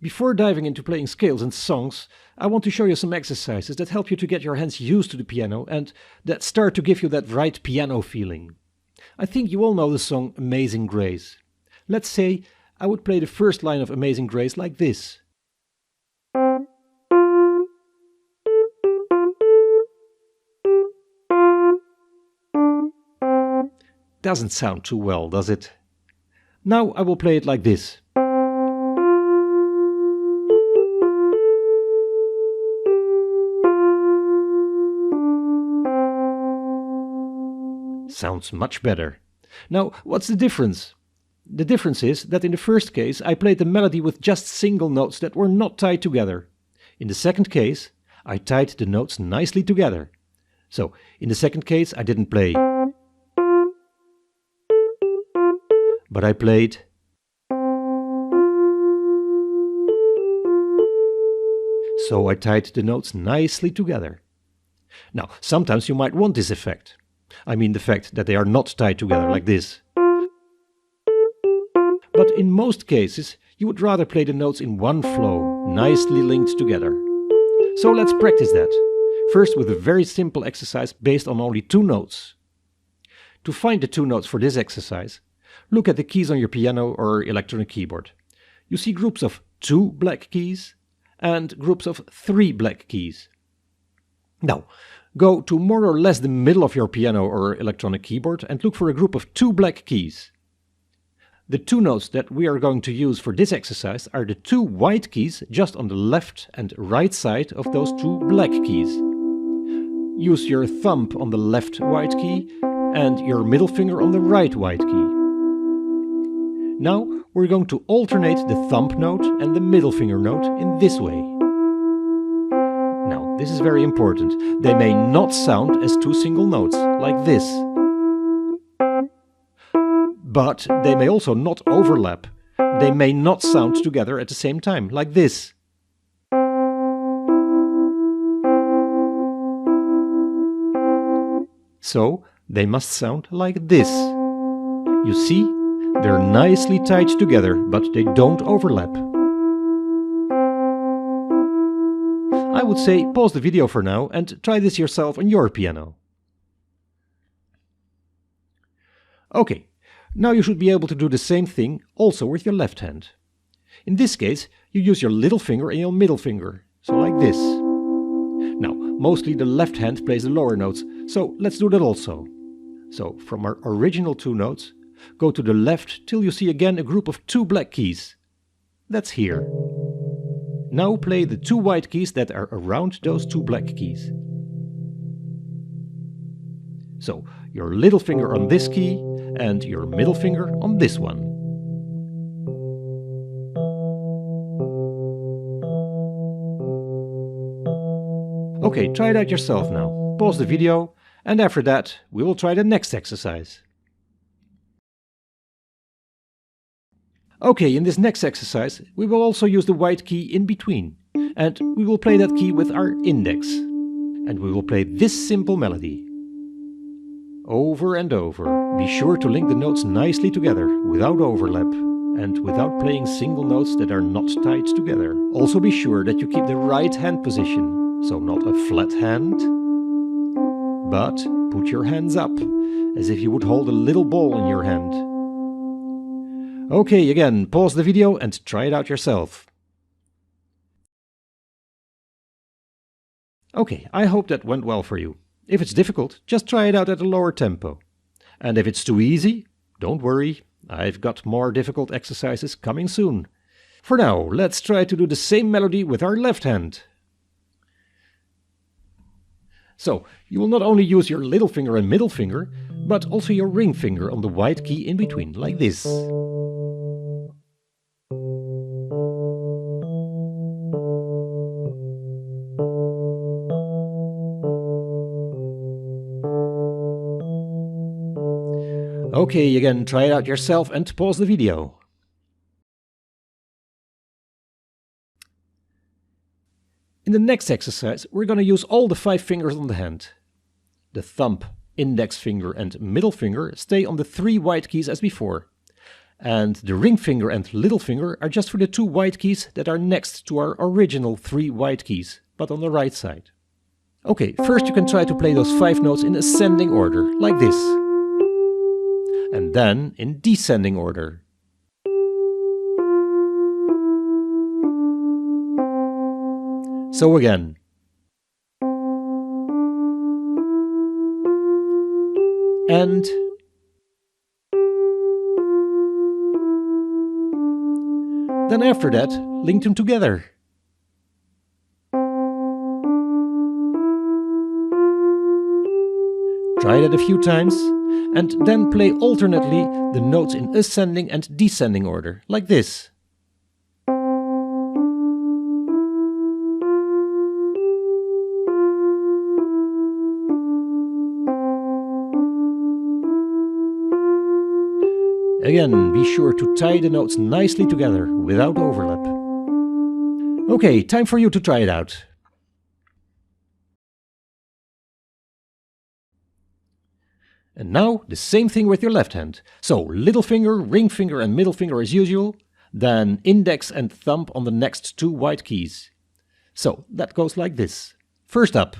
Before diving into playing scales and songs, I want to show you some exercises that help you to get your hands used to the piano and that start to give you that right piano feeling. I think you all know the song Amazing Grace. Let's say I would play the first line of Amazing Grace like this. Doesn't sound too well, does it? Now I will play it like this. Sounds much better. Now, what's the difference? The difference is that in the first case I played the melody with just single notes that were not tied together. In the second case, I tied the notes nicely together. So, in the second case I didn't play, but I played. So I tied the notes nicely together. Now, sometimes you might want this effect. I mean the fact that they are not tied together like this. But in most cases, you would rather play the notes in one flow, nicely linked together. So let's practice that. First with a very simple exercise based on only 2 notes. To find the 2 notes for this exercise, look at the keys on your piano or electronic keyboard. You see groups of 2 black keys and groups of 3 black keys. Now, go to more or less the middle of your piano or electronic keyboard and look for a group of 2 black keys. The 2 notes that we are going to use for this exercise are the 2 white keys just on the left and right side of those 2 black keys. Use your thumb on the left white key and your middle finger on the right white key. Now we're going to alternate the thumb note and the middle finger note in this way. Now, this is very important. They may not sound as 2 single notes, like this. But they may also not overlap. They may not sound together at the same time, like this. So, they must sound like this. You see, they're nicely tied together, but they don't overlap. I would say pause the video for now and try this yourself on your piano. Okay, now you should be able to do the same thing also with your left hand. In this case, you use your little finger and your middle finger, so like this. Now, mostly the left hand plays the lower notes, so let's do that also. So, from our original 2 notes, go to the left till you see again a group of 2 black keys. That's here. Now play the 2 white keys that are around those 2 black keys. So, your little finger on this key and your middle finger on this one. Okay, try it out yourself now. Pause the video, and after that we will try the next exercise. Okay, in this next exercise we will also use the white key in between, and we will play that key with our index. And we will play this simple melody. Over and over. Be sure to link the notes nicely together, without overlap, and without playing single notes that are not tied together. Also be sure that you keep the right hand position, so not a flat hand, but put your hands up, as if you would hold a little ball in your hand. Okay, again, pause the video and try it out yourself. Okay, I hope that went well for you. If it's difficult, just try it out at a lower tempo. And if it's too easy, don't worry, I've got more difficult exercises coming soon. For now, let's try to do the same melody with our left hand. So, you will not only use your little finger and middle finger, but also your ring finger on the white key in between, like this. Okay, again, try it out yourself and pause the video. In the next exercise, we're going to use all the 5 fingers on the hand. The thumb, index finger and middle finger stay on the 3 white keys as before. And the ring finger and little finger are just for the 2 white keys that are next to our original 3 white keys, but on the right side. Okay, first you can try to play those 5 notes in ascending order, like this. And then in descending order. So again. And then after that, link them together. Try that a few times, and then play alternately the notes in ascending and descending order, like this. Again, be sure to tie the notes nicely together, without overlap. Okay, time for you to try it out. And now, the same thing with your left hand. So, little finger, ring finger and middle finger as usual, then index and thumb on the next 2 white keys. So, that goes like this. First up.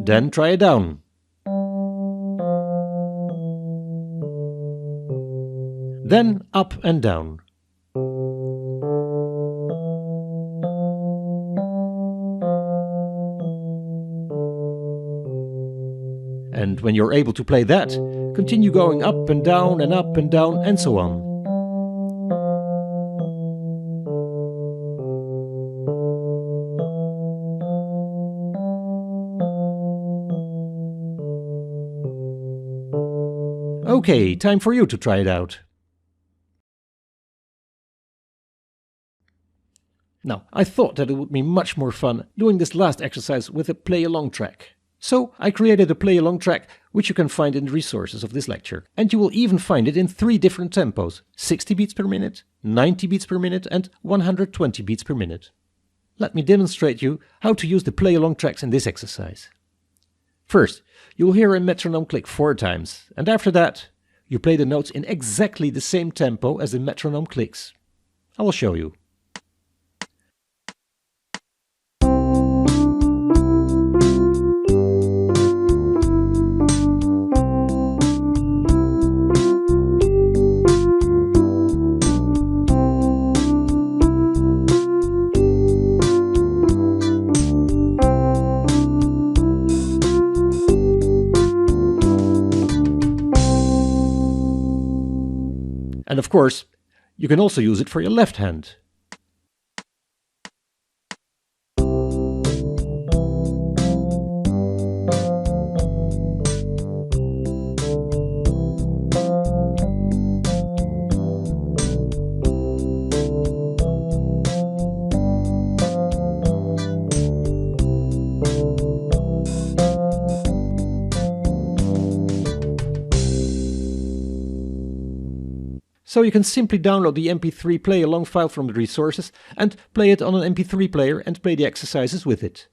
Then try it down. Then up and down. And when you're able to play that, continue going up and down and so on. Okay, time for you to try it out. Now, I thought that it would be much more fun doing this last exercise with a play-along track. So, I created a play-along track, which you can find in the resources of this lecture. And you will even find it in 3 different tempos: 60 beats per minute, 90 beats per minute and 120 beats per minute. Let me demonstrate you how to use the play-along tracks in this exercise. First, you'll hear a metronome click 4 times, and after that, you play the notes in exactly the same tempo as the metronome clicks. I will show you. And of course, you can also use it for your left hand. So you can simply download the MP3 play-along file from the resources and play it on an MP3 player and play the exercises with it.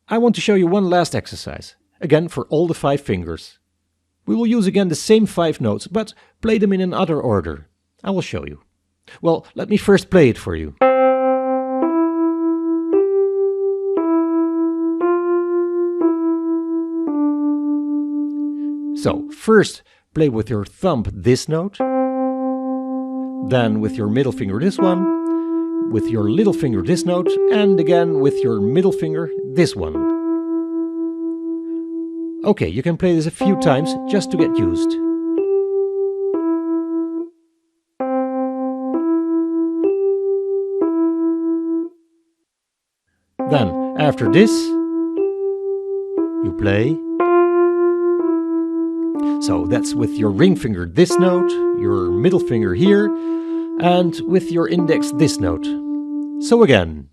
I want to show you one last exercise, again for all the 5 fingers. We will use again the same 5 notes, but play them in another order. I will show you. Well, let me first play it for you. So, first, play with your thumb this note, then with your middle finger this one, with your little finger this note, and again with your middle finger this one. Okay, you can play this a few times just to get used. Then, after this, you play. So that's with your ring finger this note, your middle finger here, and with your index this note. So again.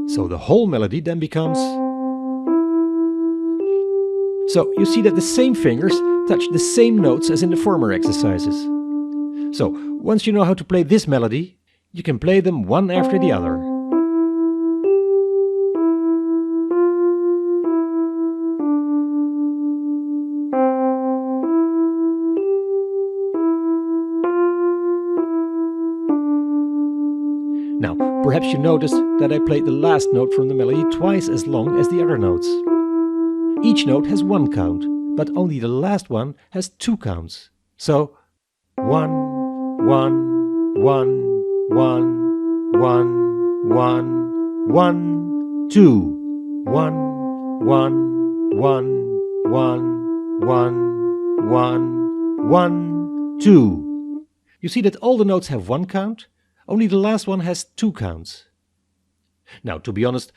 So the whole melody then becomes... So you see that the same fingers touch the same notes as in the former exercises. So once you know how to play this melody, you can play them one after the other. Perhaps you noticed that I played the last note from the melody twice as long as the other notes. Each note has one count, but only the last one has two counts. So 1, 1, 1, 1, 1, 1, 1, 2, 1, 1, 1, 1, 1, 1, 1, 2. You see that all the notes have one count, only the last one has two counts. Now, to be honest,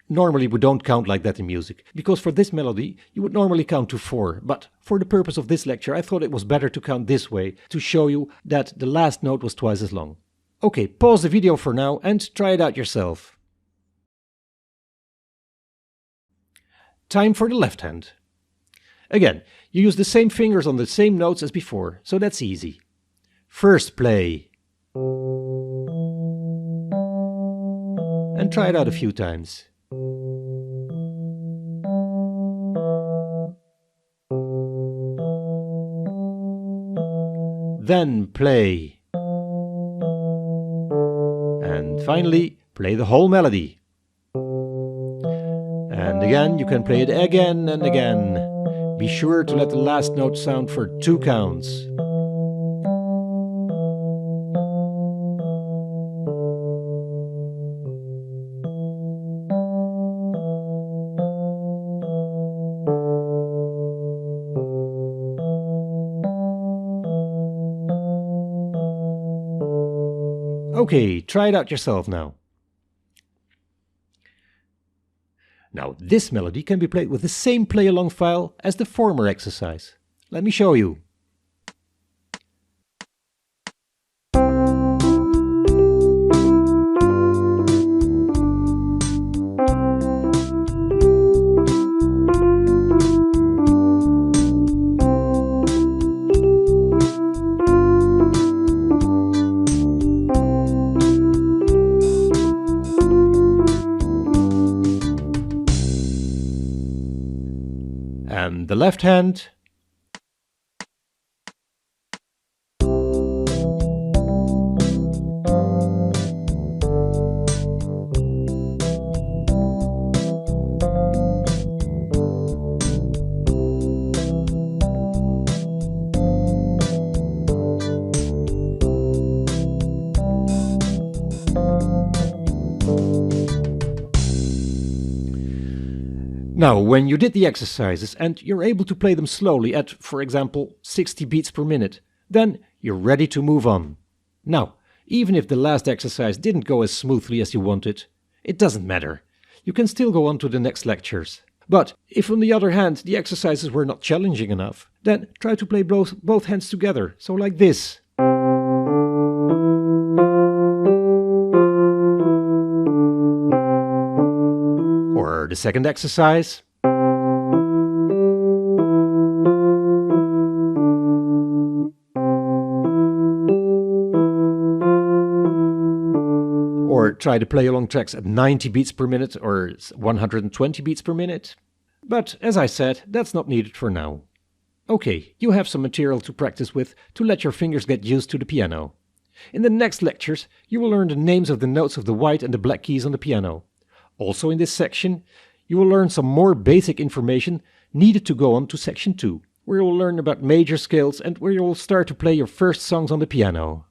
normally we don't count like that in music, because for this melody you would normally count to 4, but for the purpose of this lecture I thought it was better to count this way, to show you that the last note was twice as long. Okay, pause the video for now and try it out yourself. Time for the left hand. Again, you use the same fingers on the same notes as before, so that's easy. First play. And try it out a few times. Then play. And finally, play the whole melody. And again, you can play it again and again. Be sure to let the last note sound for 2 counts. Okay, try it out yourself now. Now, this melody can be played with the same play-along file as the former exercise. Let me show you. And the left hand. Now, when you did the exercises and you're able to play them slowly at, for example, 60 beats per minute, then you're ready to move on. Now, even if the last exercise didn't go as smoothly as you wanted, it doesn't matter. You can still go on to the next lectures. But if on the other hand the exercises were not challenging enough, then try to play both hands together, so like this. Or the second exercise. Or try to play along tracks at 90 beats per minute or 120 beats per minute. But as I said, that's not needed for now. Okay, you have some material to practice with to let your fingers get used to the piano. In the next lectures, you will learn the names of the notes of the white and the black keys on the piano. Also in this section, you will learn some more basic information needed to go on to section 2, where you will learn about major scales and where you will start to play your first songs on the piano.